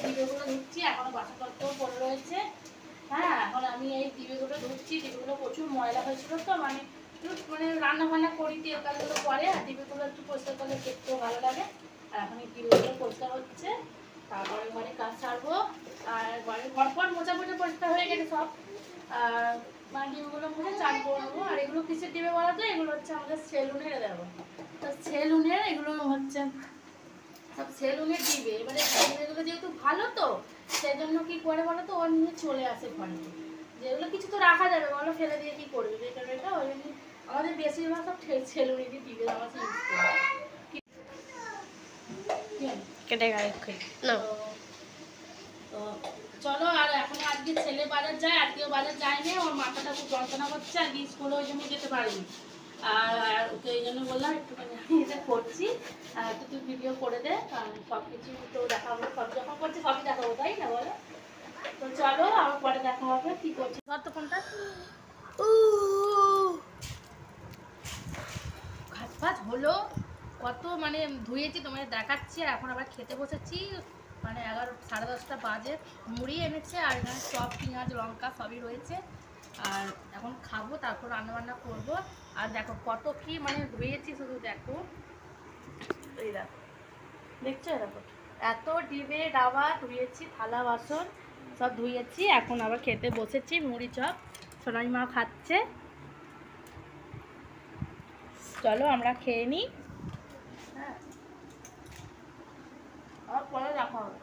ডিবেগুলো ধুচ্ছি, এখনো বাসনপত্রও পড়ে রয়েছে। হ্যাঁ, এখন আমি এই ডিবেগুলো ধুচ্ছি। ডিবেগুলো প্রচুর ময়লা হয়েছিল তো, মানে রান্না বান্না করি তেল কালগুলো পরে, আর ডিবেগুলো একটু পরিষ্কার করলে দেখতেও ভালো লাগে। আর এখন এই ডিবেগুলো পরিষ্কার হচ্ছে, তারপরে ঘরে কাজ ছাড়বো। আর ঘর পর মোচা পরিষ্কার হয়ে গেছে সব। আর মানে ডিমগুলো মুছে চান করে নেবো। আর এগুলো কিসের ডিবে বলা তো, এগুলো হচ্ছে আমাদের সেলুনের দেবো। তো সেলুনের এগুলো হচ্ছে সব সেলুনের ডিবে। এবারে ডিবেগুলো যেহেতু ভালো তো, সেই জন্য কি করে বলো তো, ওর নিয়ে চলে আসে ঘরে। যেগুলো কিছু তো রাখা যাবে বলো, ফেলে দিয়ে কি করবে, এটা ওই জন্য আমাদের বেশিরভাগ সব সেলুনেরই ডিবে আমার ইউজ করে। কেটে গেল না। তো চলো। আর এখন আজকে ছেলে বাজার যায়, আজকেও বাজার যায়নি, ওর মাথাটা খুব যন্ত্রণা করছে, আজকে স্কুলে ওই জন্য যেতে পারিনি। আর ওকে এই জন্য বললাম একটুখানি আমি এটা করছি, একটু তুই ভিডিও করে দে, সব কিছু তো দেখাবো, সব যখন করছি সবই দেখাবো, তাই না বলো? তো চলো, আমার পরে দেখা হবে। কি করছি ধর তো ফোনটা। ঘাট ফাট হলো কত, মানে ধুয়েছি তোমাদের দেখাচ্ছি। আর এখন আবার খেতে বসেছি, মানে 11 সাড়ে 10টা বাজে। মুড়ি এনেছে, আর এখানে সব পেঁয়াজ লঙ্কা সবই রয়েছে। আর এখন খাবো, তারপর রান্নাবান্না করবো। আর দেখো কত কি মানে ধুয়েছি, শুধু দেখো, এই দেখো, দেখছো? দেখো এত ডিবে ডাবা ধুয়েছি, থালা বাসন সব ধুয়েছি। এখন আবার খেতে বসেছি, মুড়ি চপ সোনাই মা খাচ্ছে। চলো আমরা খেয়ে নিই। হ্যাঁ, আর পরে দেখা হবে।